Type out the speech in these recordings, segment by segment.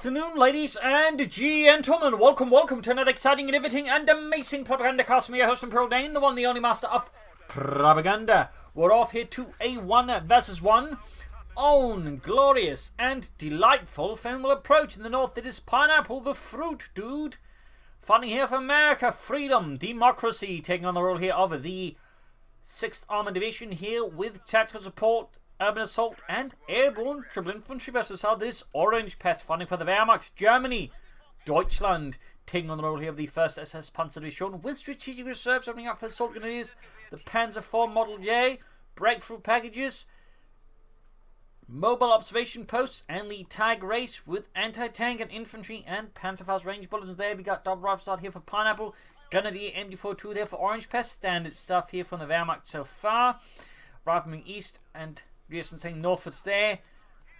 afternoon, ladies and gentlemen. Welcome to another exciting, innovating, and amazing Propagandacast. Me, your host and Dane, the one, the only master of propaganda. We're off here to a 1 versus 1 own glorious and delightful Faymonville Approach. In the north, it is Pineapple, the fruit dude. Fighting here for America, freedom, democracy, taking on the role here of the 6th Armored Division here with tactical support, urban assault, and airborne triple infantry versus how this Orangepest fighting for the Wehrmacht, Germany, Deutschland, taking on the role here of the 1st SS Panzer Division with strategic reserves opening up for assault grenadiers, the Panzer IV Model J, breakthrough packages, mobile observation posts, and the tag race with anti-tank and infantry and Panzerfaust range bulletins there. We got double rifles out here for Pineapple, Grenadier MD42 there for Orangepest, standard stuff here from the Wehrmacht so far. Rifleman east and Jason saying northwards there,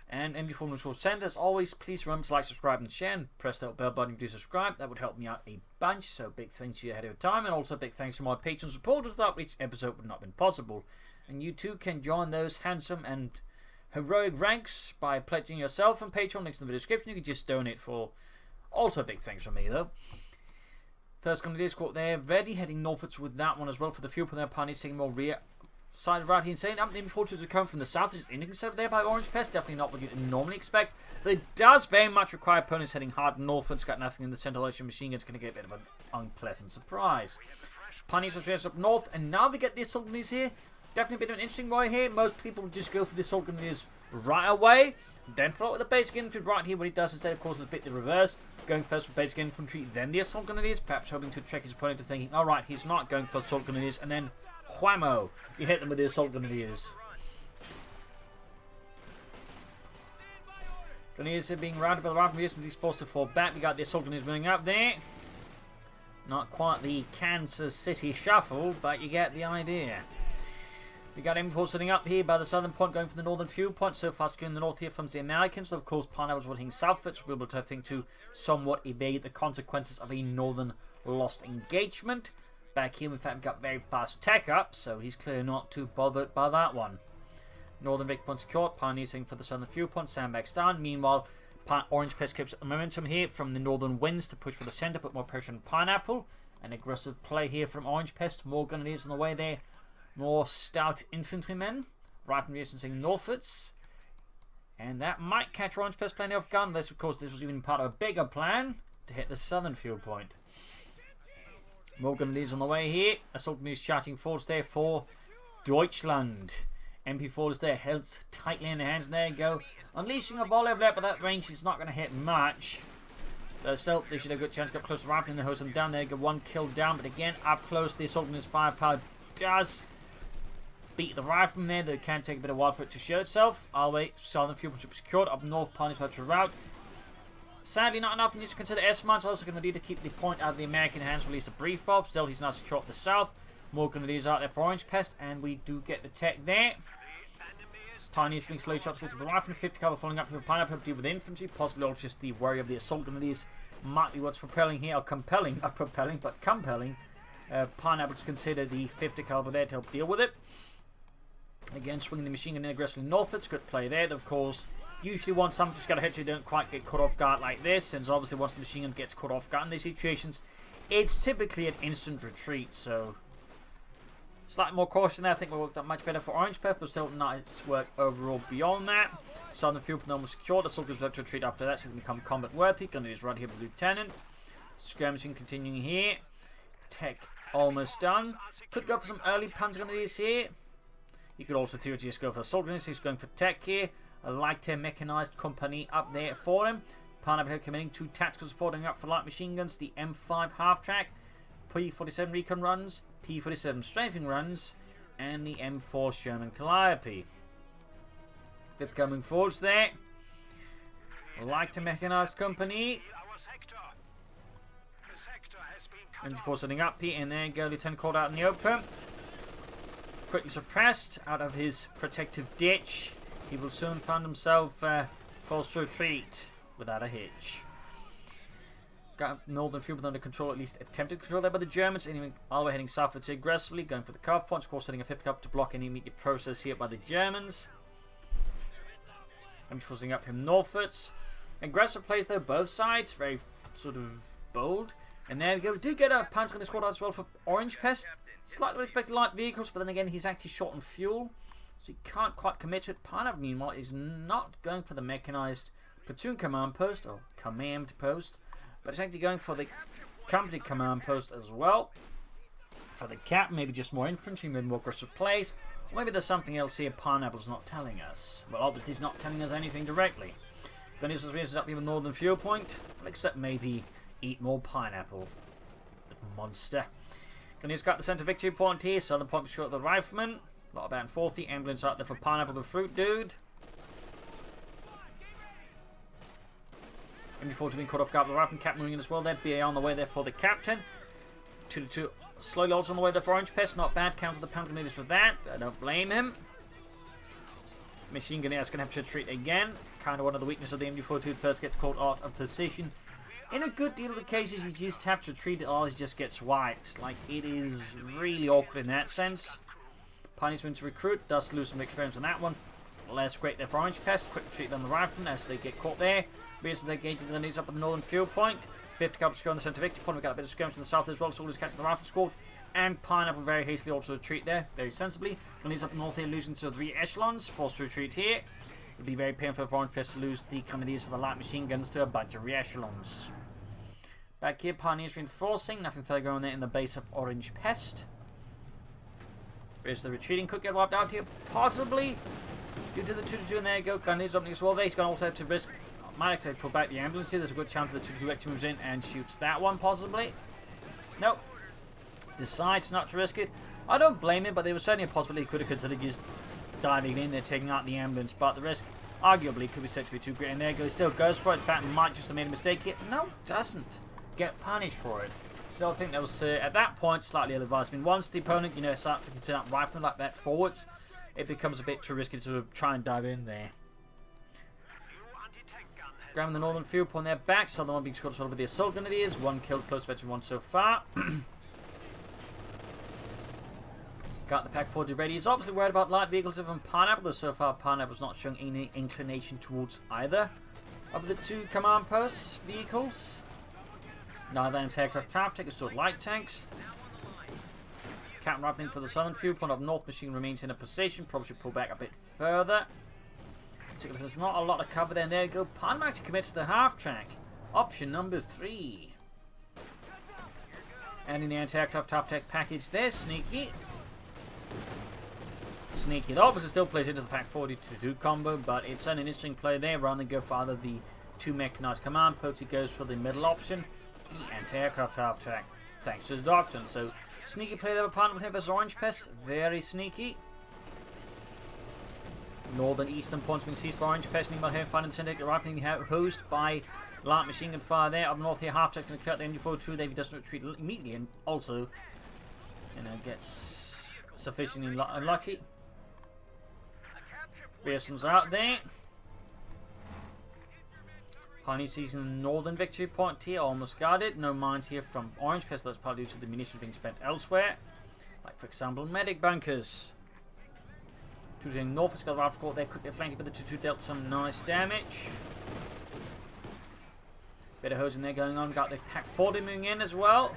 and MD4 neutral center. As always, please remember to like, subscribe, and share, and press that bell button to subscribe. That would help me out a bunch. So big thanks to you ahead of time, and also big thanks to my Patreon supporters, without which episode would not have been possible. And you too can join those handsome and heroic ranks by pledging yourself on Patreon. Links in the description. You can just donate for. Also big thanks from me though. First Grenadier squad there, ready, heading northwards with that one as well for the fuel for their pioneers, taking more rear. Side right here insane. Up before to come from the south. It's indicated there by Orangepest. Definitely not what you'd normally expect. But it does very much require opponents heading hard northwards. Got nothing in the center. Machine gun's going to get a bit of an unpleasant surprise. Pioneers are up north, and now we get the assault grenadiers here. Definitely a bit of an interesting way here. Most people just go for the assault grenadiers right away, then follow with the basic infantry right here. What he does instead, of course, is a bit the reverse. Going first for basic infantry, then the assault grenadiers. Perhaps hoping to trick his opponent to thinking, all right, he's not going for assault grenadiers, and then whammo, you hit them with the assault grenadiers. Grenadiers are being routed by the riflemen, and he's forced to fall back. We got the assault grenadiers moving up there. Not quite the Kansas City shuffle, but you get the idea. We got M4 sitting up here by the southern point, going for the northern fuel point. So far, securing the north here from the Americans. Of course, Pineapple's wanting southwards. We're able to, I think, to somewhat evade the consequences of a northern lost engagement. Back here, in fact, we've got very fast tech up, so he's clearly not too bothered by that one. Northern Vic point secured. Pioneers for the southern fuel point. Sandbags down. Meanwhile, Orangepest keeps momentum here from the northern winds to push for the center, put more pressure on Pineapple. An aggressive play here from Orangepest. More grenadiers on the way there. More stout infantrymen. Riflemen saying northwards. And that might catch Orangepest playing off guard, unless, of course, this was even part of a bigger plan to hit the southern fuel point. More grenadiers on the way here. Assault grenadiers charging forwards there for Deutschland. MP4 is there, held tightly in the hands. There you go. Unleashing a volley of lead, but that range is not going to hit much. Still, they should have a good chance to get close to rifling and hose them down there. Get one kill down, but again, up close, the assault grenadiers firepower does beat the rifleman there. They can take a bit of while for it to show itself. All the way, southern fuel ship secured. Up north, Pioneers had to route. Sadly, not enough. We need to consider S-Mines. Also going to need to keep the point out of the American hands. Release a brief fob. Still, he's now secure up the south. More grenadiers out there for Orangepest, and we do get the tech there. Pioneers getting slow shots with the rifle. 50 caliber falling up for Pineapple to deal with infantry. Possibly also just the worry of the assault grenadiers might be what's propelling here, or compelling, not propelling, but compelling. Pineapple to consider the 50 caliber there to help deal with it. Again, swinging the machine gun in aggressively northwards. Good play there. Of course, usually once something just got to hit you, don't quite get caught off guard like this. Since obviously once the machine gun gets caught off guard in these situations, it's typically an instant retreat. So slightly more caution there. I think we worked out much better for Orangepest, but still nice work overall beyond that. Southern fuel plant was secured. The soldiers left to retreat after that, so they become combat worthy. Grenadiers right here with Lieutenant. Skirmishing continuing here. Tech almost done. Could go for some early Panzer grenadiers here. You could also theoretically just go for assault grenadiers. He's going for tech here. A light mechanized company up there for him. Pineapple committing to tactical supporting up for light machine guns. The M5 half track. P47 recon runs. P47 strafing runs. And the M4 Sherman Calliope. Bit coming forwards there. Light mechanized company. M4 setting up here. And there you go. Lieutenant called out in the open. Quickly suppressed out of his protective ditch. He will soon find himself forced to retreat without a hitch. Got northern fuel under control, at least attempted control there by the Germans. Anyway, all the way heading southwards aggressively, going for the carve points. Of course, setting a 50 up to block any immediate process here by the Germans. I'm forcing up him northwards. Aggressive plays though, both sides. Very sort of bold. And there we go. We do get a Panzer in the squad as well for Orangepest. Slightly expected light vehicles, but then again, he's actually short on fuel. So he can't quite commit to it. Pineapple, meanwhile, is not going for the mechanized platoon command post, or command post, but it's actually going for the company command post as well. For the cap, maybe just more infantry, maybe more aggressive plays, or maybe there's something else here Pineapple's not telling us. Well, obviously he's not telling us anything directly. Gonna use up even northern fuel point, except maybe eat more pineapple. Monster. Gonna got the centre victory point here, southern point short of the rifleman. A lot about 40, ambulance out there for Pineapple the fruit dude. MD40 being caught off guard by the rifleman, captain moving in as well there. BA on the way there for the captain. 2-2 slowly also on the way there for Orangepest, not bad. Counter the pound grenades for that. I don't blame him. Machine gun is going to have to retreat again. Kind of one of the weaknesses of the MD42 first gets caught out of position. In a good deal of the cases, you just have to retreat or he just gets wiped. Like, it is really awkward in that sense. Punishment to recruit, does lose some experience on that one. Less great there for Orangepest. Quick retreat on the rifleman as they get caught there. Rears they gain the knees up at the northern fuel point. 50 caliber score on the centre victory point. We got a bit of skirmish to the south as well. Soldiers catching the rifle squad. And Pineapple very hastily also retreat there, very sensibly. Knees up north here, losing to 3 echelons. Forced to retreat here. It would be very painful for Orangepest to lose the Canadians for the light machine guns to a bunch of re-echelons. Back here, Pioneers reinforcing. Nothing further going there in the base of Orangepest. Where's the retreating? Could get wiped out here, possibly. Due to the 2-2, and there you go. Canadians opening as well there. He's going to also have to risk. Might actually pull back the ambulance here. There's a good chance that the 2-2 actually moves in and shoots that one, possibly. Nope. Decides not to risk it. I don't blame him, but there was certainly a possibility he could have considered just diving in there, taking out the ambulance. But the risk, arguably, could be said to be too great. And there you go. He still goes for it. In fact, might just have made a mistake here. No, doesn't get punished for it. So I think that was, at that point, slightly ill-advised. I mean, once the opponent, starts to consider rifling like that forwards, it becomes a bit too risky to try and dive in there. Grabbing the northern field point their back, southern one being squad with the assault grenadiers. One killed, close veteran, one so far. Got the Pack 40 ready. He's obviously worried about light vehicles from Pineapple, though so far Pineapple's not showing any inclination towards either of the 2 command posts vehicles. Neither anti-aircraft tank is still light tanks. Captain rifling for the southern field point of north machine remains in a position. Probably should pull back a bit further. There's not a lot of cover there. And there you go. Pineapple actually commits to the half track. Option number 3. And in the anti-aircraft top tech package there, sneaky. Sneaky. The opposite still plays into the Pack 40 to do combo, but it's an interesting play there. Rather than go for either the 2 mechanized command posts, he goes for the middle option, the anti-aircraft half track, thanks to his doctrine. So sneaky play there with Pineapple here versus Orangepest. Very sneaky. Northern eastern points being seized by Orangepest. Meanwhile here finding the Syndicate rifling hosed by light machine gun fire there. Up north here, half track going to clear out the MG42 there if he doesn't retreat immediately, and also gets sufficiently unlucky. Pearson's out there. Pioneer seizing the northern victory point here, almost guarded. No mines here from Orangepest. That's probably due to the munitions being spent elsewhere, like for example medic bunkers. 2 north has got the rifle court there, quickly flanking, but the 2-2 dealt some nice damage. Bit of hosing there going on. Got the Pack 40 moving in as well.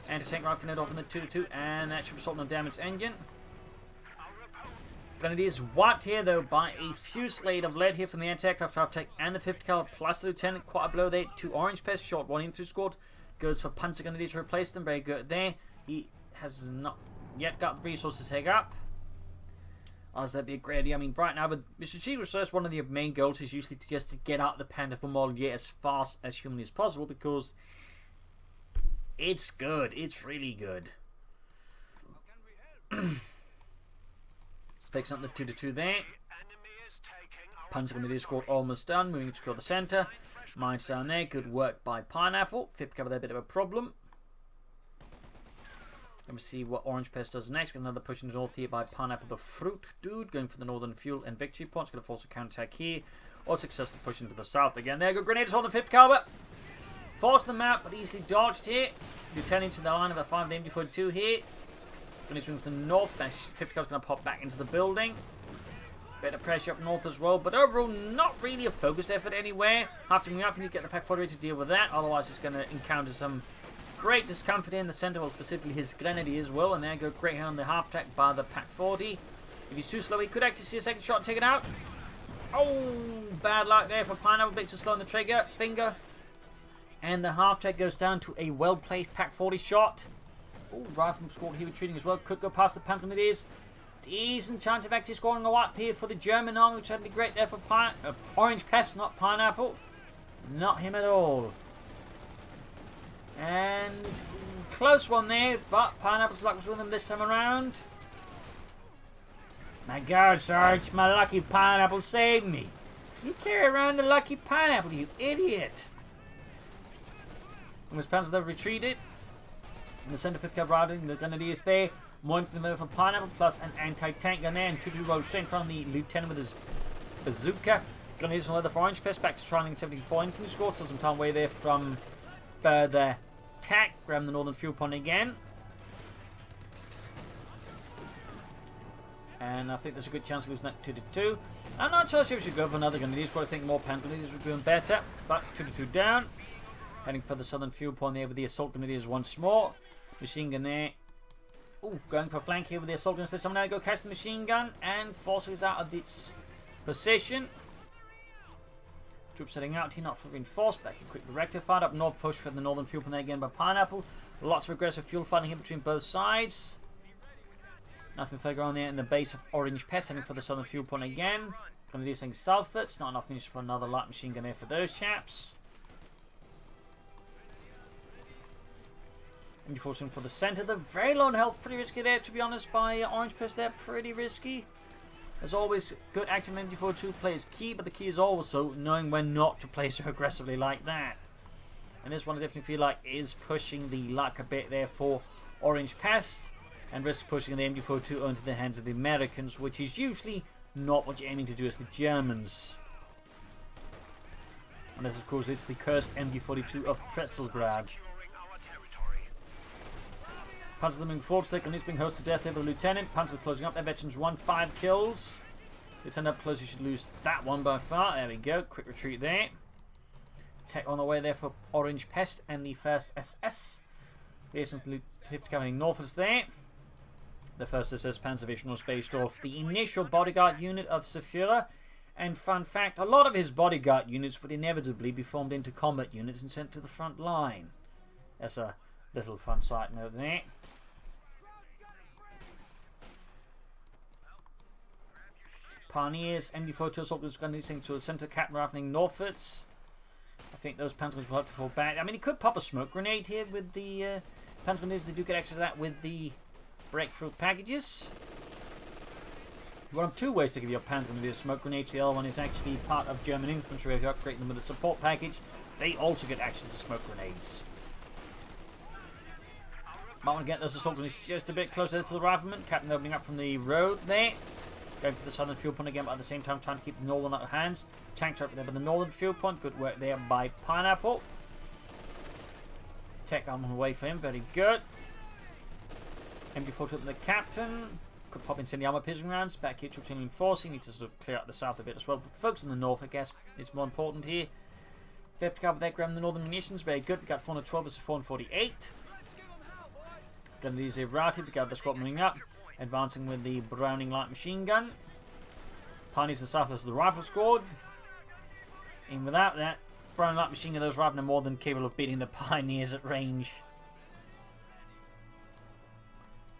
Anti-tank rifle net off in the 2-2, and that should result in a damaged engine. Grenadiers wiped here though by a fusillade of lead here from the anti-aircraft half tech and the 50 caliber plus the lieutenant. Quite a blow there to Orangepest. Shot 1 infantry squad. Goes for Panzer Grenadier to replace them. Very good there. He has not yet got the resources to take up. As that'd be a great idea. I mean, right now, with Mr. G Research, one of the main goals is usually just to get out the Panther model yet as fast as humanly as possible, because it's good. It's really good. Fixing up the 2-2 there. Panzer Grenadier squad almost done. Moving to score the centre. Mines down there. Good work by Pineapple. Fifth cover there, a bit of a problem. Let me see what Orangepest does next. Got another push in the north here by Pineapple the fruit dude, going for the northern fuel and victory points. Going to force a counterattack here, or successful push into the south again. There you go, grenades on the 5th caliber. Force them out, but easily dodged here. Returning to the line of the 5 MD42 here. Grenades moving to the north. 5th caliber is going to pop back into the building. Bit of pressure up north as well, but overall not really a focused effort anywhere. After moving up, you need to get the Pack 40 to deal with that, otherwise it's going to encounter some great discomfort in the centre, well specifically his Grenadiers will, and there go Greyhound on the half-track by the Pack 40. If he's too slow, he could actually see a second shot and take it out. Oh, bad luck there for Pineapple, bit too slow on the finger. And the half-track goes down to a well-placed Pack 40 shot. Oh, Rifleman squad here retreating as well, could go past the Grenadiers. Decent chance of actually scoring a wipe here for the German army, which would be great there for Orangepest, not Pineapple. Not him at all. And close one there, but Pineapple's luck was with him this time around. My God, Sarge, my lucky Pineapple saved me. You carry around the lucky Pineapple, you idiot. And his panzers have retreated. In the centre 5th Cav routing, the Grenadiers there. More infantry there for Pineapple, plus an anti-tank gun there, and 2-2 roll straight in front of the Lieutenant with his bazooka. Grenadiers on leather for Orangepest, back to trying 74 infantry squad, still some time away there from further attack. Grab the northern fuel point again. And I think there's a good chance of losing that 2-2. I'm not so sure we should go for another Grenadiers, but I think more Pan Grenadiers would be doing better. But 2-2 down. Heading for the southern fuel point there with the Assault Grenadiers once more. Machine gun there. Ooh, going for a flank here with the Assault Grenadiers. Instead, someone now go catch the machine gun and force it out of its position. Troops setting out here, not fully reinforced, but quickly rectified. Up north, push for the northern fuel point there again by Pineapple. Lots of aggressive fuel fighting here between both sides. Nothing further on there in the base of Orangepest, heading for the southern fuel point again. Going to do something Sulphurs. Not enough munition for another light machine gun there for those chaps. MG14 for the centre. They're very low on health. Pretty risky there, to be honest, by Orangepest there. Pretty risky. As always, good active MG42 play is key, but the key is also knowing when not to play so aggressively like that. And this one I definitely feel like is pushing the luck a bit there for Orangepest, and risk pushing the MG42 onto the hands of the Americans, which is usually not what you're aiming to do as the Germans. Unless, of course, it's the cursed MG42 of Pretzelgrad. Panzer moving forward, and he's being hosted to death there by the Lieutenant. Panzer closing up, their veterans 1-5 kills. Lieutenant up close, you should lose that one by far. There we go, quick retreat there. Tech on the way there for Orangepest and the 1st SS. There's some 50 coming north of us there. The 1st SS Panzer Division was based off the initial bodyguard unit of Safira. And fun fact, a lot of his bodyguard units would inevitably be formed into combat units and sent to the front line. That's a little fun side note there. Pioneers, MD42 assault was going to the centre, Captain rifling northwards. I think those Panzers will have to fall back. I mean, he could pop a smoke grenade here with the Panzer grenades. They do get access to that with the breakthrough packages. One of two ways to give your Panzer grenades smoke grenades. The other one is actually part of German infantry. If you upgrade them with a support package, they also get access to smoke grenades. Might want to get those assault grenades just a bit closer to the riflemen. Captain opening up from the road there. Going for the southern fuel point again, but at the same time trying to keep the northern out of hands. Tanks up there by the northern fuel point. Good work there by Pineapple. Tech on the way for him. Very good. MD4 to the captain. Could pop into the armor piercing rounds. Back here, troops reinforcing. Need to sort of clear up the south a bit as well. But focus on the north, I guess, is more important here. 5th cover there, grabbing the northern munitions. Very good. We got 412 versus 448. Gonna use a routed. We got the squad moving up. Advancing with the Browning light machine gun. Pioneers and South as the rifle squad. And without that, Browning light machine gun, those riflemen are more than capable of beating the Pioneers at range.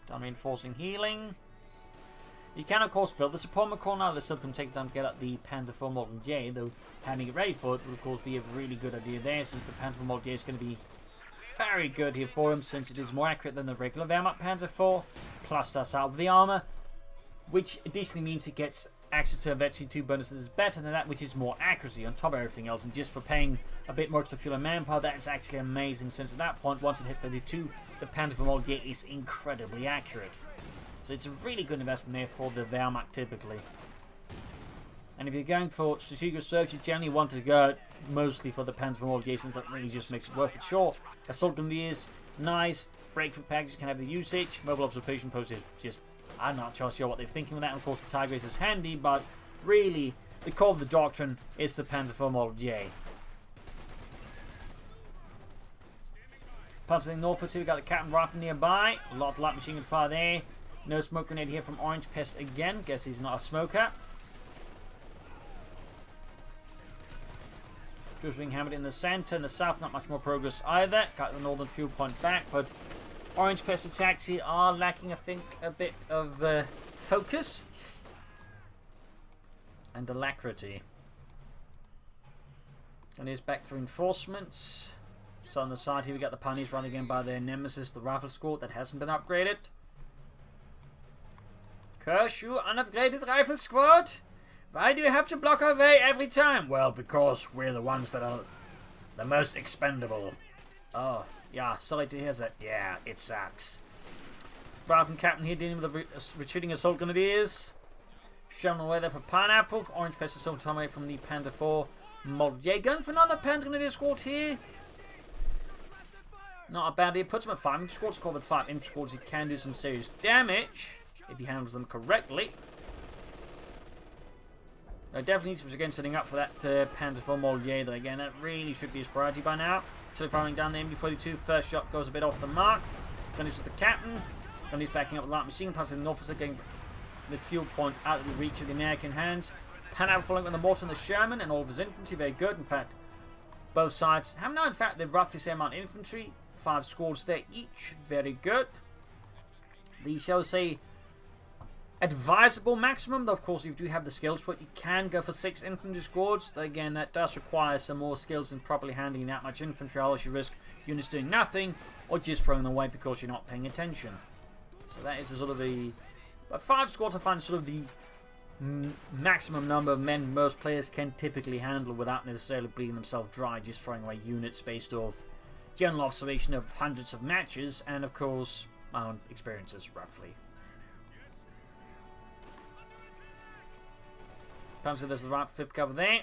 Done reinforcing healing. You can, of course, build the support McCall now. This still can take time to get up the Panther 4 Model J, though having it ready for it would, of course, be a really good idea there, since the Panther 4 Model J is going to be very good here for him, since it is more accurate than the regular Wehrmacht Panzer 4, plus that's out of the armor, which additionally means it gets access to eventually 2 bonuses better than that, which is more accuracy on top of everything else. And just for paying a bit more extra fuel and manpower, that is actually amazing, since at that point, once it hits 32, the Panzer 4 Model J is incredibly accurate. So it's a really good investment there for the Wehrmacht typically. And if you're going for strategic research, you generally want to go mostly for the Panzer 4 Model J, since that really just makes it worth it. Sure, Assault Grenadiers, nice. Breakthrough packages can have the usage. Mobile observation post is just, I'm not sure what they're thinking with that. And of course, the Tiger Race is handy, but really, the core of the doctrine is the Panzer IV Model J. Punching northwards here, we got the Captain Rifle nearby. A lot of light machine gun fire there. No smoke grenade here from Orangepest again. Guess he's not a smoker. Just being hammered in the center. In the south, not much more progress either. Got the northern fuel point back, but Orangepest attacks here are lacking, I think, a bit of focus and alacrity. And here's back for reinforcements. So on the side here we got the Pioneers running again by their nemesis, the Rifle Squad, that hasn't been upgraded. Coh2, unupgraded Rifle Squad? Why do you have to block our way every time? Well, because we're the ones that are the most expendable. Oh, yeah, sorry to hear that. Yeah, it sucks. Rifle Captain here dealing with the retreating Assault Grenadiers. Showing away there for Pineapple. Orangepest Assault away from the Panzer IV Model J. Going for another Panzer Grenadier Squad here. Not a bad idea. Puts him at 5 inch squads. Called with 5 inch squads, he can do some serious damage if he handles them correctly. I definitely needs to be again setting up for that Panzer IV Model J. Though again, that really should be his priority by now. So firing down the MB-42. First shot goes a bit off the mark. Then it's the Captain. Then he's backing up with light machine guns. And the officer getting the fuel point out of the reach of the American hands. Pineapple following with the mortar and the Sherman and all of his infantry. Very good. In fact, both sides have now, in fact, they've roughly the same amount of infantry. 5 squads there each. Very good. The, shall we say, advisable maximum, though of course if you do have the skills for it, you can go for 6 infantry squads. Though again, that does require some more skills in properly handling that much infantry, otherwise you risk units doing nothing or just throwing them away because you're not paying attention. So that is a sort of a... But 5 squads I find sort of the maximum number of men most players can typically handle without necessarily bleeding themselves dry, just throwing away units based off general observation of hundreds of matches and of course my own experiences roughly. Comes there's the right 5th cover there.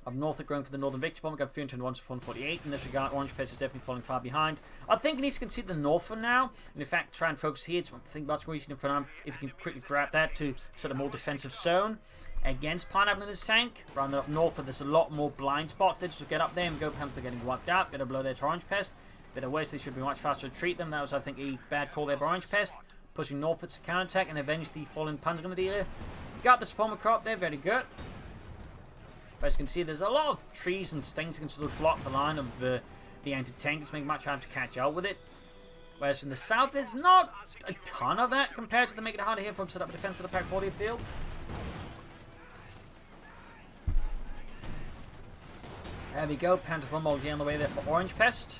Up north they're going for the Northern Victory Bomb. We've got 301 to 148. In this regard, Orangepest is definitely falling far behind. I think he needs to concede the north for now. And in fact, try and focus here. It's I think much more easy for now if you can quickly grab that to set a more defensive zone against Pineapple in his tank. Round up north, there's a lot more blind spots. They just get up there and go Panther getting wiped out. Bit of blow there to Orangepest. Bit of waste. They should be much faster to treat them. That was, I think, a bad call there by Orangepest. Pushing northwards to counterattack and avenge the fallen Panzer Grenadier. Got the Spalmer crop there, very good. But as you can see, there's a lot of trees and things that can sort of block the line of the anti-tank. It's making much harder to catch up with it. Whereas in the south, there's not a ton of that compared to the making it harder here for him to set up a defense for the Pack 40 field. There we go, Panzer IV Model J on the way there for Orangepest.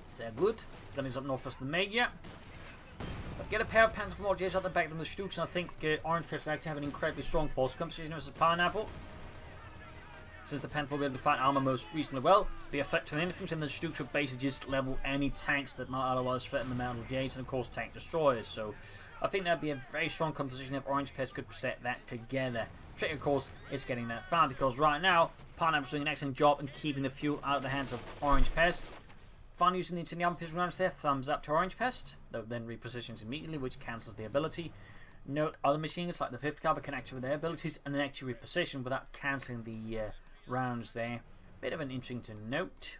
Sehr good. Gunny's up north for the Major. But get a pair of Panzer IV Model J's out the back of them, the Stooks, and I think Orangepest will actually have an incredibly strong force composition versus Pineapple. Since the Panther will be able to fight armor most reasonably well, the effect to the infantry and the Stooks will basically just level any tanks that might otherwise threaten the Model J's and of course tank destroyers. So I think that'd be a very strong composition if Orangepest could set that together. Trick, of course, is getting that far because right now Pineapple's doing an excellent job in keeping the fuel out of the hands of Orangepest. Fun using the Incendium pistol rounds there. Thumbs up to Orangepest. Though then repositions immediately, which cancels the ability. Note other machines like the 5th caliber can activate their abilities and then actually reposition without cancelling the rounds there. Bit of an interesting to note.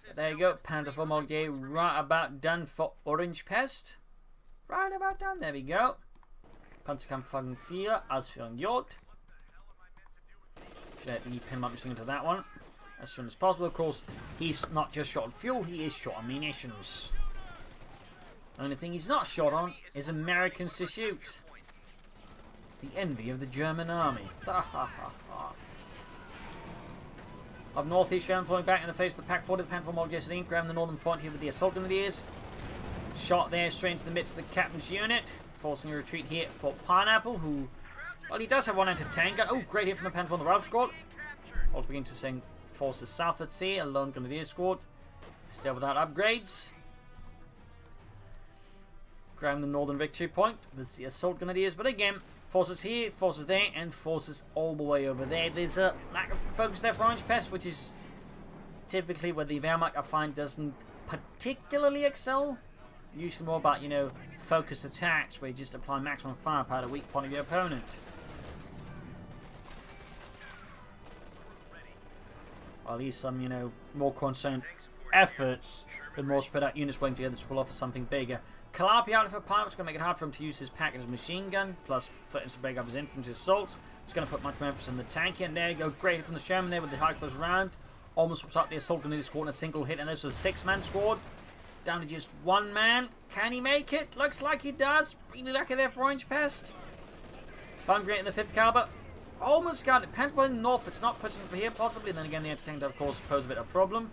But there you go. Panzer IV Model J right about done for Orangepest. Right about done. There we go. Panzerkampf 4 as für ein J. Should add the pin machine into that one as soon as possible. Of course, he's not just short on fuel, he is short on munitions. The only thing he's not short on is Americans to shoot. The envy of the German army. Up north, he's shown falling back in the face of the Pack 40. The Panther Model J grabbing the northern point here with the Assault Grenadiers. Shot there straight into the midst of the Captain's unit. Forcing a retreat here for Pineapple, who, well, he does have one anti-tank gun. Oh, great hit from the Panther on the Rifle Squad. Also beginning to send forces south at sea. A lone Grenadier Squad. Still without upgrades. Grabbing the northern victory point with the Assault Grenadiers. But again, forces here, forces there, and forces all the way over there. There's a lack of focus there for Orangepest, which is typically where the Wehrmacht I find doesn't particularly excel. Usually more about, you know, focused attacks where you just apply maximum firepower at a weak point of your opponent. Or at least some, you know, more concerned efforts with more spread out units working together to pull off something bigger. Calapi out for Pilots going to make it hard for him to use his pack as a machine gun, plus threatens to break up his infantry assaults. It's going to put much more emphasis on the tank, and there you go, great from the Sherman there with the high close round. Almost puts up the assault grenade squad in a single hit, and this is a 6-man squad. Down to just 1 man. Can he make it? Looks like he does. Really lucky there for Orangepest. Bomb grenade in the 5th caliber. Almost got it. Panther north, it's not pushing it for here, possibly. Then again, the anti-tank, of course, pose a bit of a problem.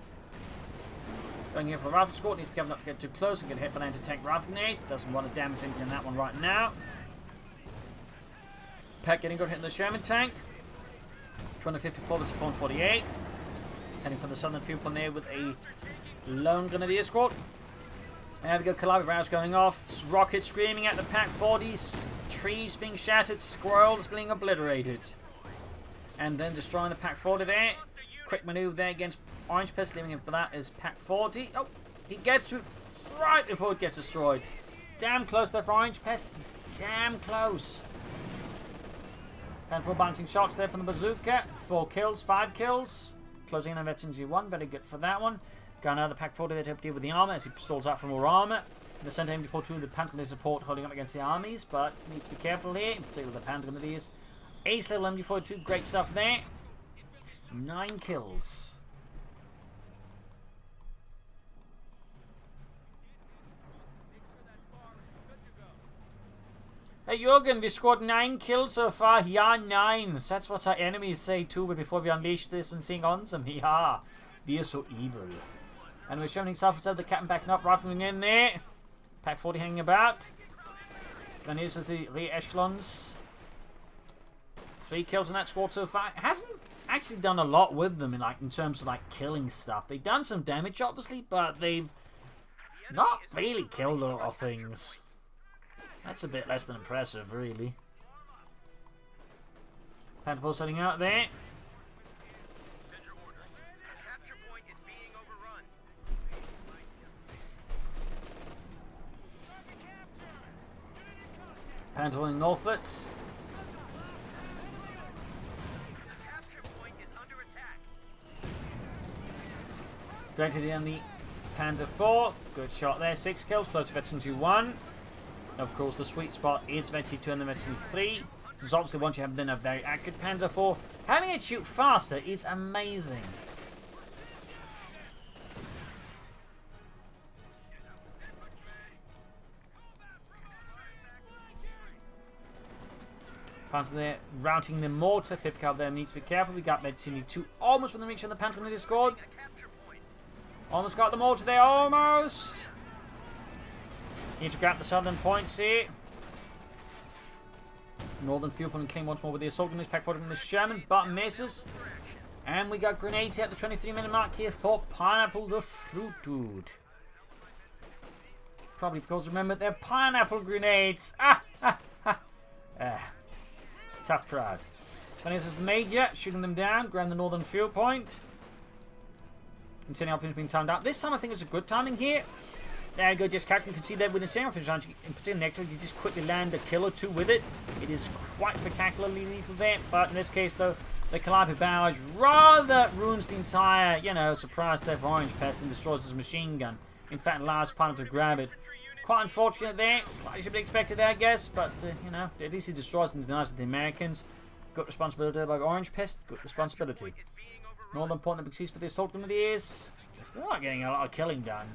Going here for the rifle squad, needs to be careful not to get too close and get hit by an anti-tank rifle grenade. Doesn't want to damage anything in that one right now. Peck getting good hit in the Sherman tank. 254 versus 448. Heading for the southern field point there with a lone grenadier squad. There we go, Calabi rounds going off. Rockets screaming at the Pack 40s. Trees being shattered. Squirrels being obliterated. And then destroying the Pack 40 there. Quick maneuver there against Orangepest, leaving him for that is Pack 40. Oh, he gets to it right before it gets destroyed. Damn close there for Orangepest. Damn close. And 4 bouncing shots there from the bazooka. 4 kills, 5 kills. Closing in on Veteran G1. Very good for that one. Got another Pack 40 there to help deal with the armor as he stalls out for more armor. In the center MG42, the Panther Grenadier support holding up against the armies, but needs to be careful here, in particular with the Panther Grenadiers. Ace level MG42, great stuff there. 9 kills. Hey Jürgen, we scored 9 kills so far. Yeah, 9. That's what our enemies say too, but before we unleash this and sing on some, yeah, we are so evil. And we're showing south instead of the captain backing up, rifling in there. Pack 40 hanging about. And here's the re-echelons. 3 kills in that squad so far. It hasn't actually done a lot with them in terms of killing stuff. They've done some damage obviously, but they've not really killed a lot of things. That's a bit less than impressive, really. Panther setting out there. Panther in Norfolks. Directed in the Panther 4. Good shot there. 6 kills. Close to Veteran 2-1. Of course, the sweet spot is Veteran 2 and the Veteran 3. This is obviously once you have then a very accurate Panther 4. Having it shoot faster is amazing. Panther there, routing the mortar. 5th cal there needs to be careful. We got Veteran 2 almost within reach of the Panther Grenadier squad. Almost got the mortar there, almost. Need to grab the southern points here. Northern field point and clean once more with the assault grenades. Pack 40 from the Sherman, but misses. And we got grenades here at the 23-minute mark here for Pineapple the Fruit Dude. Probably because remember they're pineapple grenades. Tough crowd. Then this is the Major shooting them down, grab the northern field point. Insanely opportunity being timed out. This time I think it's a good timing here. There you go, just catch. You can see that with Insanely opportunity, in particular next week, you just quickly land a kill or 2 with it. It is quite spectacularly lethal there, but in this case though, the Calliope barrage rather ruins the entire, surprise there for Orangepest and destroys his machine gun. In fact, allows Pineapple to grab it. Quite unfortunate there. Slightly should be expected there, I guess, but, at least he destroys and denies the Americans. Good responsibility by Orangepest. Good responsibility. Northern point that succeeds for the assault grenadiers. They're not getting a lot of killing done.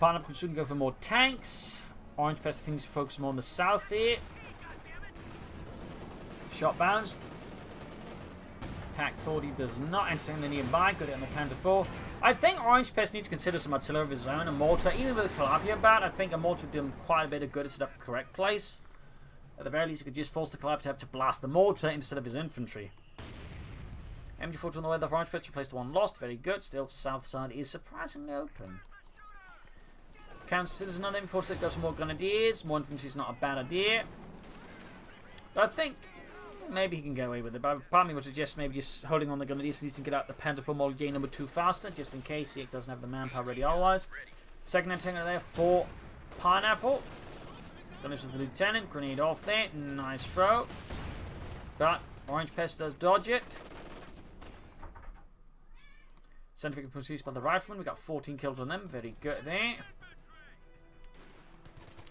Pineapple can soon go for more tanks. Orangepest thinks to focus more on the south here. Shot bounced. Pack 40 does not enter in the nearby. Got it on the Panther 4. I think Orangepest needs to consider some artillery of his own. A mortar, even with a Calapi about, I think a mortar would do him quite a bit of good to set up the correct place. At the very least, he could just force the Calapi to have to blast the mortar instead of his infantry. MG4 on the way, the Orangepest replaced the one lost. Very good. Still, south side is surprisingly open. Counter citizen on MG4 that goes for more grenadiers. More infantry is not a bad idea. But I think maybe he can get away with it. But part of me would suggest maybe just holding on the grenadiers so he can get out the Panther 4 Model J number 2 faster, just in case he doesn't have the manpower ready otherwise. Second antenna there for Pineapple. This is the lieutenant. Grenade off there. Nice throw. But Orangepest does dodge it. Scientific proceeds by the rifleman. We got 14 kills on them. Very good there.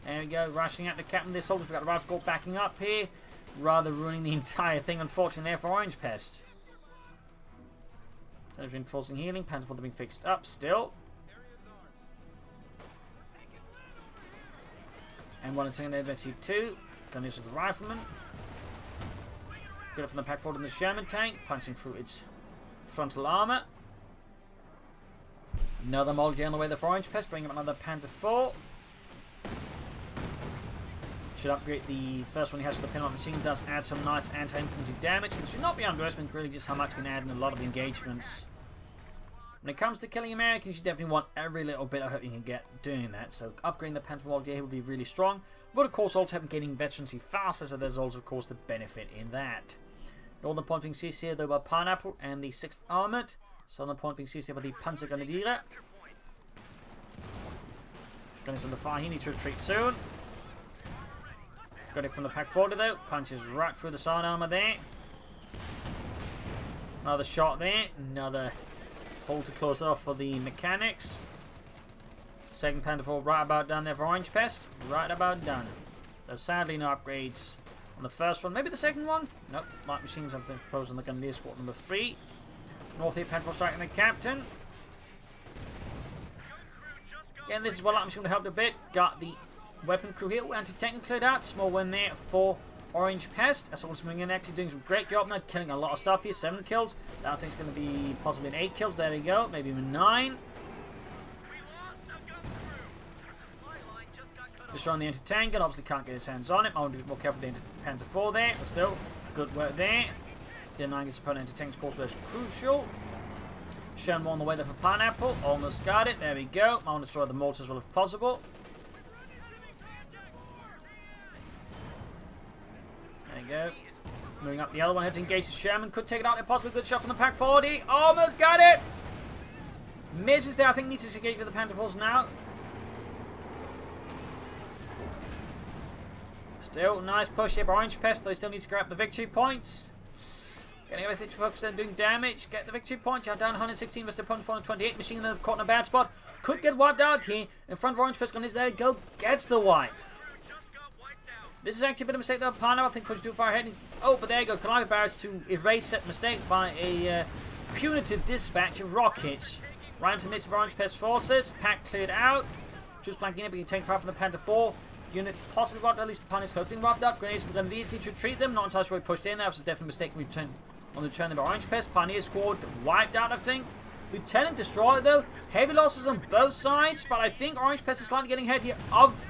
There we go. Rushing at the captain. This soldier. We got the rifle backing up here. Rather ruining the entire thing, unfortunately, there for Orangepest. There's reinforcing healing. Pantherfall being fixed up still. And one attacking there, Betty 2. Then this was the rifleman. Good up from the pack forward in the Sherman tank, punching through its frontal armor. Another Molgi on the way there for Orangepest, bringing up another Panther 4. Should upgrade the first one he has for the pinlock machine. Does add some nice anti-infantry damage. It should not be underestimated really just how much it can add in a lot of engagements. When it comes to killing Americans, you definitely want every little bit of help you can get doing that. So upgrading the Panther Molgi will be really strong. But of course also helping getting veterancy faster, so there's also of course the benefit in that. Northern point being seized here though by Pineapple and the 6th Armoured. Southern point being seized here by the Panzergrenadiere. Going on the far, he needs to retreat soon. Got it from the pack forward though. Punches right through the side armor there. Another shot there. Another hole to close it off for the mechanics. Second Panther 4 right about done there for Orangepest. Right about done. Though sadly no upgrades on the first one. Maybe the second one? Nope. Light machines I think close on the Grenadier Squad number 3. North here Panther 4 striking the captain. Again, this is where light machine would have helped a bit. Got the weapon crew here. Anti-tank cleared out. Small win there for Orangepest. Assault coming in, actually doing some great job now, killing a lot of stuff here. 7 kills. That I think is going to be possibly an 8 kills. There we go. Maybe even 9. Just on the anti-tank, and obviously can't get his hands on it. I want to be more careful with the Panther 4 there, but still, good work there. Denying his opponent anti-tank, of course, was crucial. Sherman on the way there for Pineapple. Almost got it. There we go. I want to destroy the mortars as well if possible. There we go. Moving up the other one, had to engage the Sherman. Could take it out. A possibly good shot from the pack 40. Almost got it. Misses there. I think needs to engage with the Panther 4s now. Still, nice push here by Orangepest, though he still needs to grab the victory points. Getting everything focused then doing damage. Get the victory point. You're down 116 versus opponent 428. Machine Gun caught in a bad spot. Could get wiped out here. In front of Orangepest. There you go. Gets the wipe. This is actually a bit of a mistake though. Pineapple, I think, pushed too far ahead. Oh, but there you go. Calliope barrels to erase that mistake by a punitive dispatch of rockets. Right into the midst of Orangepest forces. Pack cleared out. Just flanking in, but you can take fire from the Panther 4. Unit possibly robbed, at least the Pioneers close being robbed up. Grenades to the Grenadiers need to retreat them. Not entirely sure we pushed in. That was a definite mistake on the return by Orangepest. Pioneer squad wiped out, I think. Lieutenant destroyed though. Heavy losses on both sides, but I think Orangepest is slightly getting ahead here of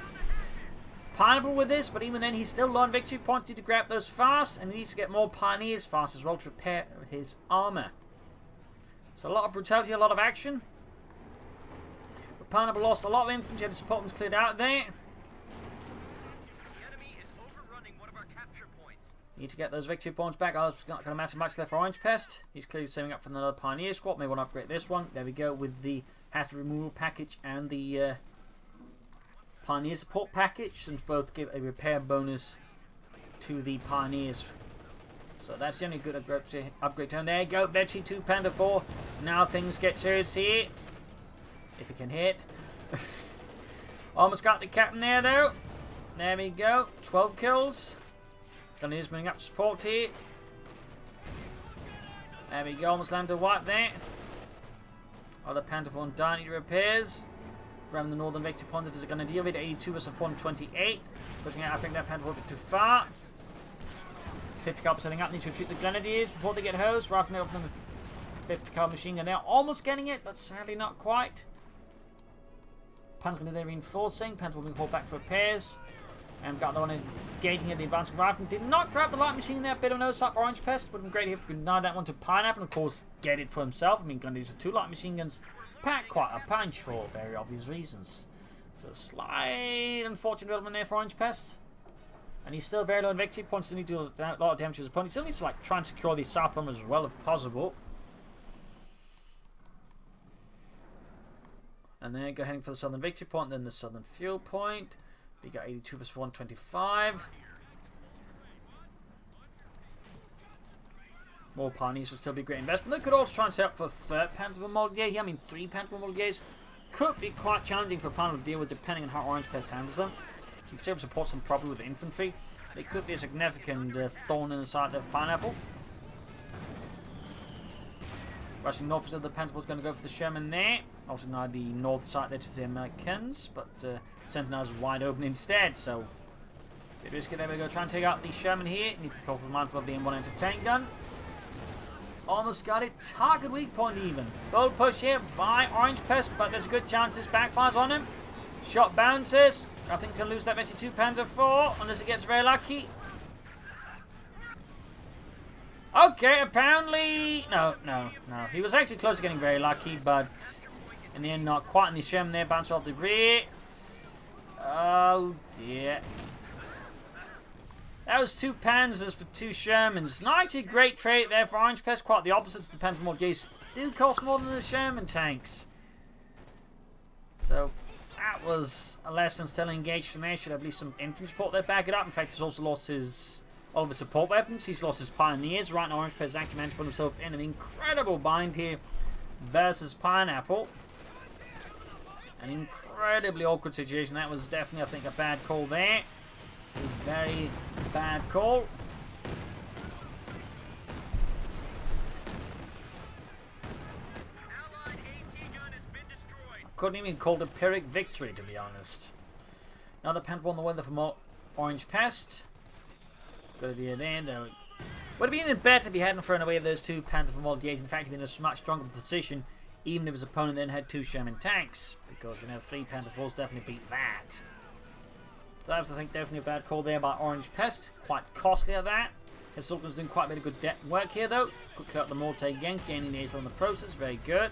Pineapple with this. But even then, he's still on victory points. Need to grab those fast, and he needs to get more Pioneers fast as well to repair his armor. So a lot of brutality, a lot of action. But Pineapple lost a lot of infantry. The support was cleared out there. Need to get those victory points back. Oh, it's not going to matter much there for Orangepest. He's clearly saving up for another Pioneer squad. May want to upgrade this one. There we go with the hazard removal package and the Pioneer support package, since both give a repair bonus to the Pioneers. So that's generally a good upgrade turn. There you go. Veggie 2 Panther 4. Now things get serious here. If it can hit. Almost got the captain there though. There we go. 12 kills. Grenadiers bringing up support here. There we go, almost landed a wipe there. Other Panther 4 and Dynamite repairs. Grabbing the northern victory point. If it's going to deal with 82 versus 428. Pushing out, I think that Panther 4 a bit too far. 50 cal setting up, need to retreat the Grenadiers before they get hosed. Rifling up from the 50 cal machine gun. They're almost getting it, but sadly not quite. Panther going to be reinforcing. Panther will be called back for repairs. And got the one engaging at the advanced rifle. Did not grab the light machine there. Bit of a nose up Orangepest. Would have been great if we could deny that one to Pineapple. And of course, get it for himself. I mean, Grenadiers with 2 light machine guns. Pack quite a punch for very obvious reasons. So, slight unfortunate development there for Orangepest. And he's still very low in victory points. Still need to do a lot of damage to his opponent. He still needs to try and secure the south bomb as well if possible. And then go heading for the southern victory point. Then the southern fuel point. You got 82 versus 125. More pioneers would still be a great investment. They could also try and set up for a third Panther Moldier here. I mean, 3 Panther Moldiers could be quite challenging for Panther to deal with depending on how Orangepest handles them. You could support them properly with infantry. It could be a significant thorn in the side of Pineapple. Rushing north of the Panther's going to go for the Sherman there. Also now the north side there to the Americans, but Sentinel's wide open instead, so bit risky. There we go, try and take out the Sherman here. Need to be careful, mindful of the M1 anti-tank gun. Almost got it. Target weak point even. Bold push here by Orangepest, but there's a good chance this backfires on him. Shot bounces. I think he'll lose that 22 Panzer IV unless he gets very lucky. Okay, apparently... No. He was actually close to getting very lucky, but in the end, not quite. And the Sherman there bounced off the rear. Oh, dear. That was 2 Panzers for 2 Shermans. Not actually a great trait there for Orangepest. Quite the opposite to the Panther Moldiers. Do cost more than the Sherman tanks. So, that was a less than stellar engaged from there. Should have at least some infantry support there. Back it up. In fact, he's also lost all of his support weapons. He's lost his pioneers. Right now, Orangepest has actually managed to put himself in an incredible bind here versus Pineapple. An incredibly awkward situation. That was definitely, I think, a bad call there. A very bad call. Couldn't even call it a Pyrrhic victory, to be honest. Another Panther on the weather from Orangepest. Good idea there, though. Would have been better if he hadn't thrown away those 2 Panther from Moldiers. In fact, he'd been in a much stronger position, even if his opponent then had 2 Sherman tanks. Because, you know, 3 Panther IVs definitely beat that. That was, I think, definitely a bad call there by Orangepest. Quite costly at that. His Sultan's doing quite a bit of good work here, though. Could clear up the mortar again, gaining the ace on the process. Very good.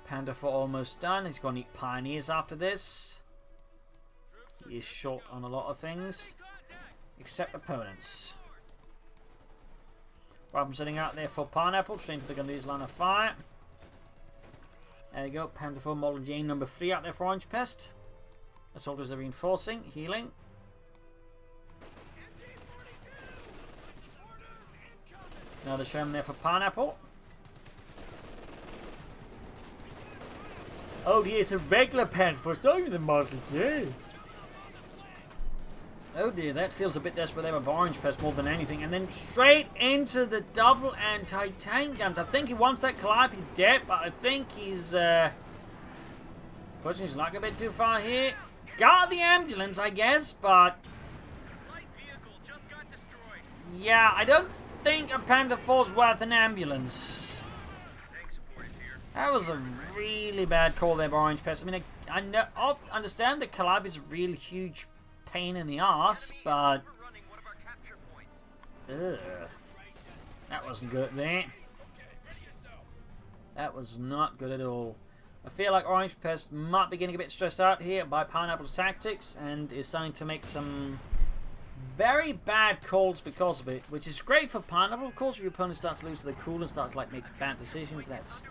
Panther IV almost done. He's going to need pioneers after this. He is short on a lot of things, except opponents. Right, I'm sitting out there for Pineapple, straight into the Gundy's line of fire. There you go, Panther IV Model J number 3 out there for Orangepest. The soldiers are reinforcing, healing. Now the Sherman there for Pineapple. Oh dear, it's a regular Panther, it's not even the Model J. Oh dear, that feels a bit desperate there by Orangepest more than anything. And then straight into the double anti-tank guns. I think he wants that Calliope dead, but I think he's pushing his luck a bit too far here. Got the ambulance, I guess, but yeah, I don't think a Panther IV's worth an ambulance. That was a really bad call there by Orangepest. I mean, I understand that Calliope is a really huge pain in the arse, but that wasn't good there. That was not good at all. I feel like Orangepest might be getting a bit stressed out here by Pineapple's tactics and is starting to make some very bad calls because of it, which is great for Pineapple. Of course, if your opponent starts to lose their cool and starts to like make bad decisions, that's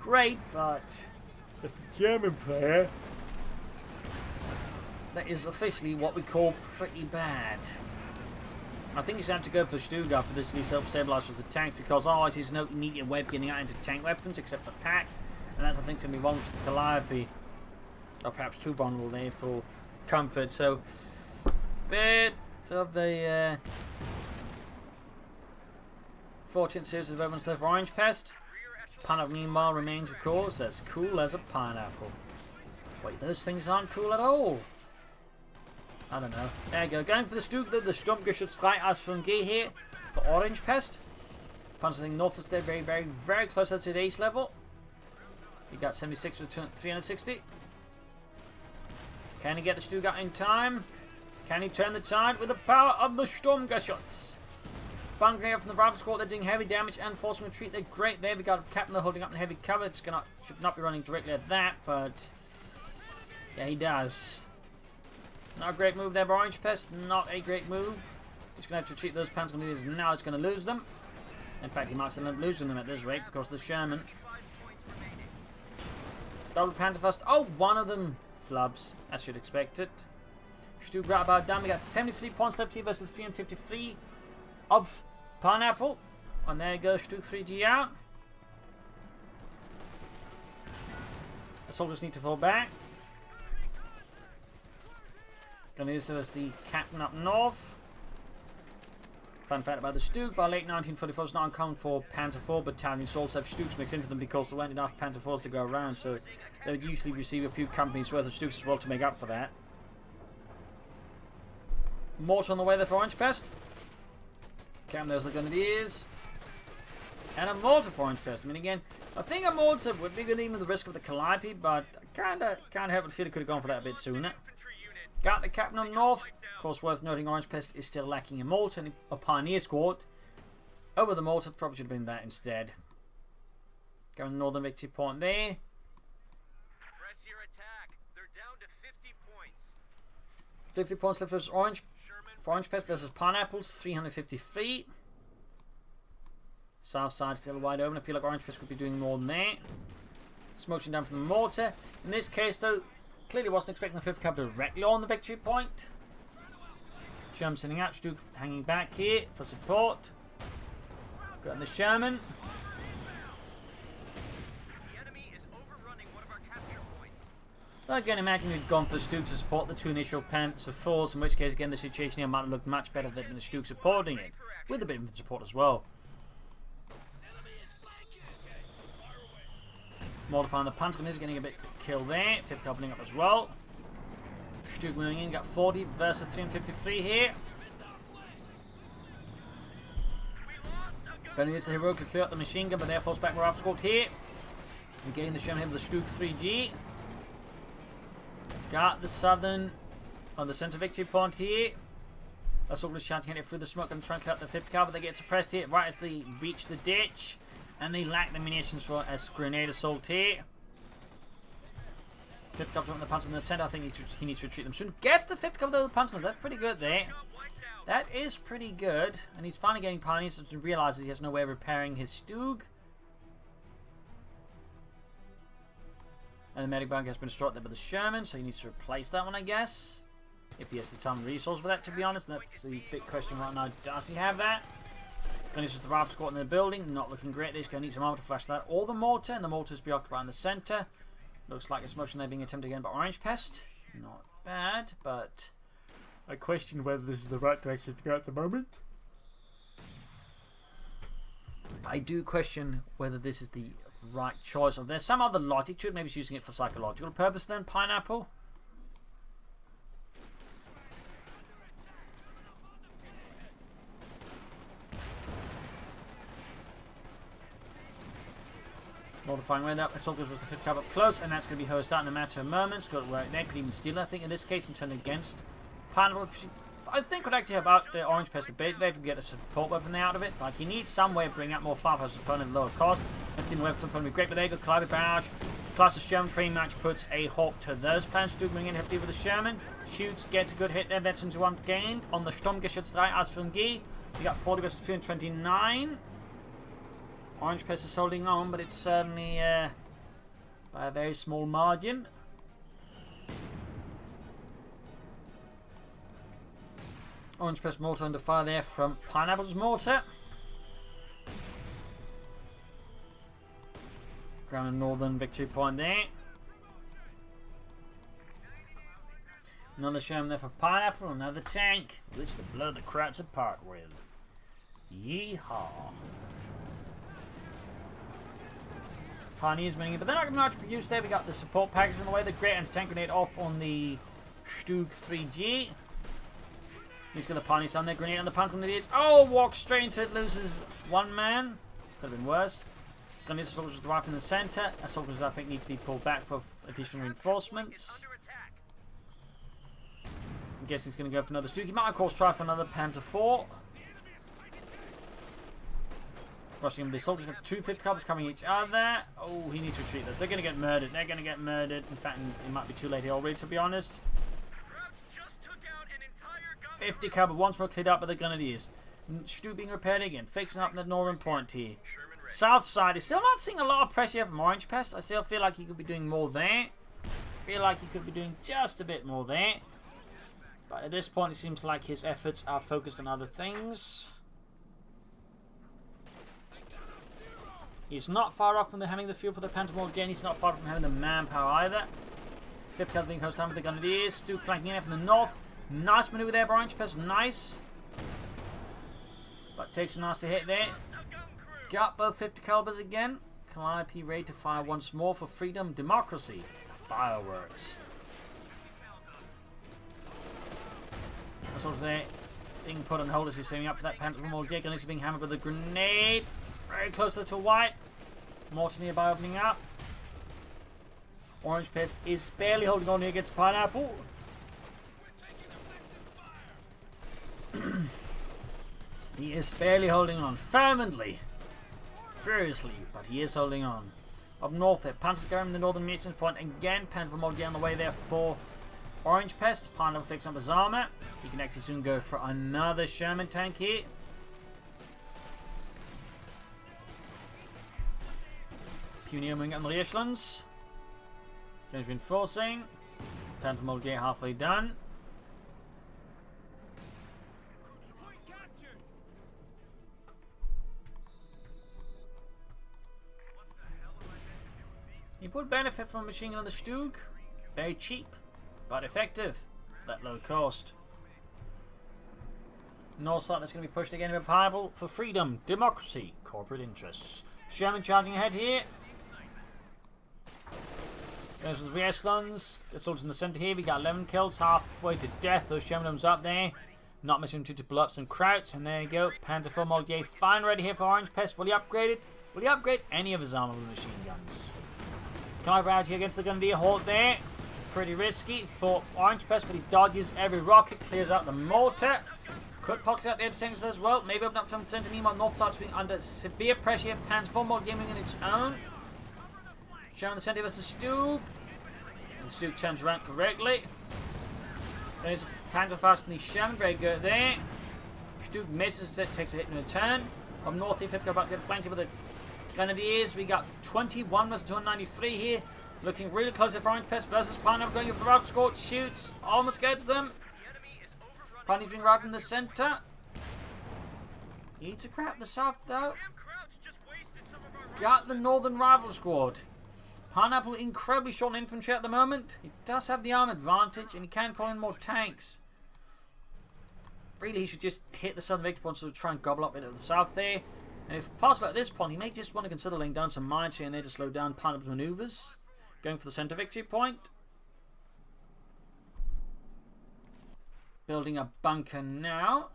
great, but as the German player, that is officially what we call pretty bad. I think he's going to have to go for Stug after this, at least help stabilise with the tank, because otherwise he's no immediate way of getting out into tank weapons except the pack, and that's, I think, going to be vulnerable to the Calliope, or perhaps too vulnerable there for comfort. So, bit of the fortunate series of events there for Orangepest. Pineapple, meanwhile, remains, of course, as cool as a pineapple. Wait, those things aren't cool at all. I don't know. There you go. Going for the Stug, the Sturmgeschütz 3 as from G here for Orangepest. Punching north is there, very, very, very close to today's level. He got 76 with 360. Can he get the Stug out in time? Can he turn the tide with the power of the Sturmgeschütz? Bunkering up from the rifle squad, they're doing heavy damage and forcing retreat. They're great there. We got a captain holding up in heavy cover. It's should not be running directly at that, but yeah, he does. Not a great move there by Orangepest. Not a great move. He's going to have to retreat those Panzer Grenadiers. Now it's going to lose them. In fact, he might still end up losing them at this rate because of the Sherman. Double Panther first. Oh, one of them flubs, as you'd expect it. Stu right about down. We got 73 points left here versus 353 of Pineapple. And there goes Stu 3G out. The soldiers need to fall back. Gonna use it as the captain up north. Fun fact about the Stug, by late 1944 it's not uncommon for Panther 4 battalions to also have Stugs mixed into them because there weren't enough Panther 4s to go around, so they would usually receive a few companies worth of Stugs as well to make up for that. Mortar on the way there for Orangepest. Cam, there's the Grenadiers. And a mortar for Orangepest. I mean, again, I think a mortar would be good even with the risk of the Calliope, but I can't help but feel it could have gone for that a bit sooner. Got the captain on north. Of course, worth noting, Orangepest is still lacking a mortar and a pioneer squad. Over the mortar, probably should have been that instead. Going northern victory point there. Press your attack. They're down to 50 points. 50 points left versus Orange. For Orangepest versus Pineapples, 353. South side still wide open. I feel like Orangepest could be doing more than that. Smoking down from the mortar. In this case, though, clearly wasn't expecting the 5th Cub directly on the victory point. Sherman sending out. Stu hanging back here for support. Got the Sherman. The enemy is overrunning one of our capture points. Well, again, imagine you'd gone for the Stu to support the 2 initial Panther 4s, in which case, again, the situation here might have looked much better than the Stu supporting it, with a bit of support as well. Modifying the Panther is getting a bit killed there. 5th Cub up as well. Stu moving in, got 40 versus 353 here. But needs to heroically clear up the machine gun, but the Air Force back were outscored here. And getting the Sherman here with the Stu 3G. Got the southern on the center victory point here. That's all just trying to get it through the smoke and try and clear up the 5th Cub, but they get suppressed here right as they reach the ditch. And they lack the munitions for a grenade assault here. 5th Cub on the Panther in the center. I think he needs to retreat them soon. Gets the 5th Cub though, the Panther. That's pretty good there. That is pretty good. And he's finally getting pioneers to realize he has no way of repairing his Stug. And the medic bag has been destroyed there by the Sherman, so he needs to replace that one, I guess. If he has the time and resource for that, to be honest. That's the big question right now. Does he have that? And this was the rifle squad in the building. Not looking great. They're going to need some armor to flash that. Or the mortar. And the mortar's be occupied in the center. Looks like it's motion there being attempted again by Orangepest. Not bad, but I question whether this is the right direction to go at the moment. I do question whether this is the right choice. Or there's some other logic to it. Maybe it's using it for psychological purpose then, Pineapple. Modifying right up. Assault was the 5th Cub up close, and that's going to be hosed out in a matter of moments. Got it right there. Could even steal it, I think, in this case, and turn against Pineapple. I think could actually help out the Orangepest a bit. They can get a support weapon out of it. Like, he needs some way of bringing out more firepower to his opponent at lower cost. Let's see the weapon opponent be great, but there you go. Calliope barrage. Plus the Sherman pretty much puts a halt to those plans. Stu moving in heavily with the Sherman. Shoots, gets a good hit there. Veterans one gained on the Sturmgeschütztreiber as from Guy. We got 40 versus 329. Orangepest is holding on, but it's certainly by a very small margin. Orangepest mortar under fire there from Pineapple's mortar. Ground and northern victory point there. Another Sherman there for Pineapple, another tank, which to blow the crowds apart with. Yeehaw. Pioneers winning it, but they're not going to much produce there. We got the support package on the way. The Great Anti-Tank Grenade off on the Stug 3G. He's got the Pioneers on there. Grenade on the Panther Grenadiers. Oh, walks straight into it. Loses one man. Could have been worse. Grenadiers soldiers with the rifle in the center. Soldiers I think need to be pulled back for additional reinforcements. I'm guessing he's going to go for another Stug. He might of course try for another Panther 4. Rushing him, the soldiers have 2 5th Cubs coming each other. Oh, he needs to retreat those. They're going to get murdered. They're going to get murdered. In fact, it might be too late here already, to be honest. 50 Cub once more cleared up by the Grenadiers. Stu being repaired again. Fixing up the northern point here. South side is still not seeing a lot of pressure here from Orangepest. I still feel like he could be doing more there. Feel like he could be doing just a bit more there. But at this point, it seems like his efforts are focused on other things. He's not far off from having the fuel for the Phantom again. He's not far from having the manpower either. Fifth Cavalry comes down with the Grenadiers. Stu flanking in from the north. Nice maneuver there by Orangepest. Nice. But takes a nasty hit there. Got both 50 calibers again. Calliope ready to fire once more for freedom, democracy. Fireworks. That's what's there. Being put on hold as he's saving up for that Phantom More Dick, and he's being hammered with a grenade. Very close to white. Mortar nearby opening up. Orangepest is barely holding on here against Pineapple. He is barely holding on. Fervently. Furiously. But he is holding on. Up north there. Panthers going in the northern munitions point. Again, Phantom More on the way there for Orangepest. Pineapple fixing up his armor. He can actually soon go for another Sherman tank here. Pioneer moving up in the echelons. Finish reinforcing. Phantom More halfway done. You would benefit from a machine gun on the Stug. Very cheap, but effective for that low cost. North side that's going to be pushed again with Pineapple for freedom, democracy, corporate interests. Sherman charging ahead here. There's the echelons. Assaults in the centre here. We got 11 kills, halfway to death. Those Shermanums up there. Not missing to pull up some krauts. And there you go. Panther for Moldier. Fine ready here for Orangepest. Will he upgrade it? Will he upgrade any of his armor with machine guns? Caliber out here against the Grenadier Horde there. Pretty risky for Orangepest, but he dodges every rocket. Clears out the mortar. Could pocket out the entertainers as well. Maybe open up from the centre. Nemo north side being under severe pressure here. Panther for Moldier in its own. Showing the centre versus Stug. The Stug turns around correctly. There's a Panther fast in the Sherman. Very good there. Stug misses it, takes a hit in return. Up north, if it go back to the flank with the Grenadiers. We got 21 versus 293 here. Looking really close at Orangepest versus Pineapple going for the route score. Shoots. Almost gets them. Pineapple's being routed in the centre. Need to grab the south though. Got the northern rival squad. Pineapple incredibly short on infantry at the moment. He does have the arm advantage and he can call in more tanks. Really, he should just hit the southern victory point to try and gobble up into the south there. And if possible at this point, he may just want to consider laying down some mines here and there to slow down Pineapple's maneuvers. Going for the centre victory point. Building a bunker now.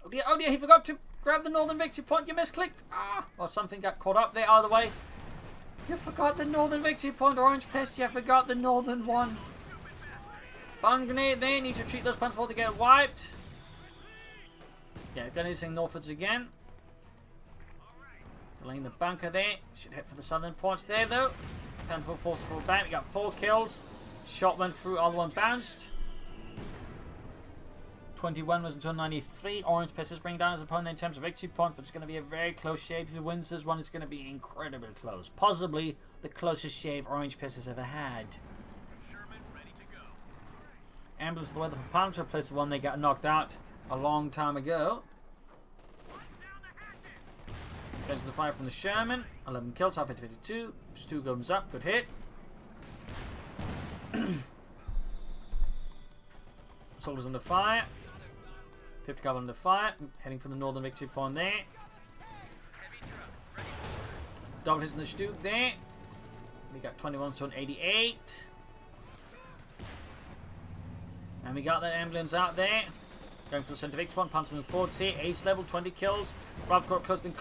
Oh dear, he forgot to grab the northern victory point. You misclicked. Well, something got caught up there either way. You forgot the northern victory point, Orangepest. You forgot the northern one. Bun grenade there. Need to retreat those punts before they get wiped. Yeah, going to northwards again. Delaying the bunker there. Should hit for the southern points there though. 10-4 force fall back. We got 4 kills. Shot went through, other one bounced. 21 was until 93. Orangepest is bringing down his opponent in terms of victory point, but it's going to be a very close shave. If he wins this one, it's going to be incredibly close. Possibly the closest shave Orangepest has ever had. Ambulance the weather for Palm to replace the one they got knocked out a long time ago. Goes to the fire from the Sherman. 11 kills, half hit 52. Stu goes up, good hit. Soldiers under fire. 50 caliber under fire. Heading for the northern victory point there. Double hits in the Stu there. We got 21 to 88. And we got that ambulance out there. Going for the centre victory point. Punts moving forwards here. Ace level, 20 kills. Ralph Court close, been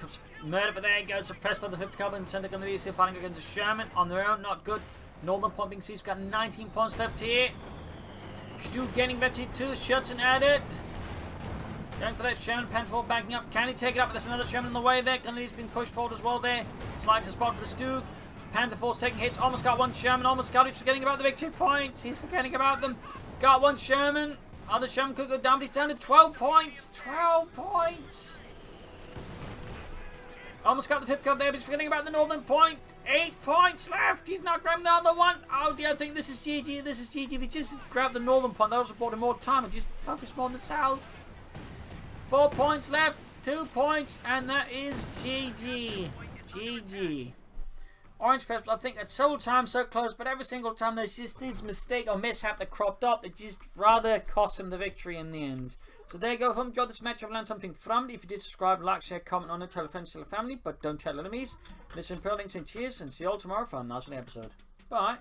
murdered, but there he goes. Suppressed by the 50 caliber in the centre. Going to be still fighting against the Sherman on their own. Not good. Northern point being seized. We've got 19 points left here. Stu getting victory too. Shutson added. Going for that Sherman. Penfold backing up. Can he take it up? There's another Sherman in the way there. Gunnery's been pushed forward as well there. Slides a spot for the Stu. Panther Force taking hits. Almost got one Sherman. Almost got it. He's forgetting about the victory points. He's forgetting about them. Got one Sherman. Other Sherman could go down, but he's down to 12 points. 12 points. Almost got the 5th kill there, but he's forgetting about the northern point. 8 points left. He's not grabbing the other one. Oh dear, I think this is GG. This is GG. If he just grabbed the northern point, that would have bought him more time and just focus more on the south. 4 points left. 2 points, and that is GG. GG. Orangepest, I think, at several times so close, but every single time there's just this mistake or mishap that cropped up, it just rather cost him the victory in the end. So there you go. Hope you enjoyed this match. I've learned something from it. If you did, subscribe, like, share, comment on it, tell a friend, tell a family, but don't tell enemies. Listen, pearl links and cheers, and see you all tomorrow for a nice episode. Bye.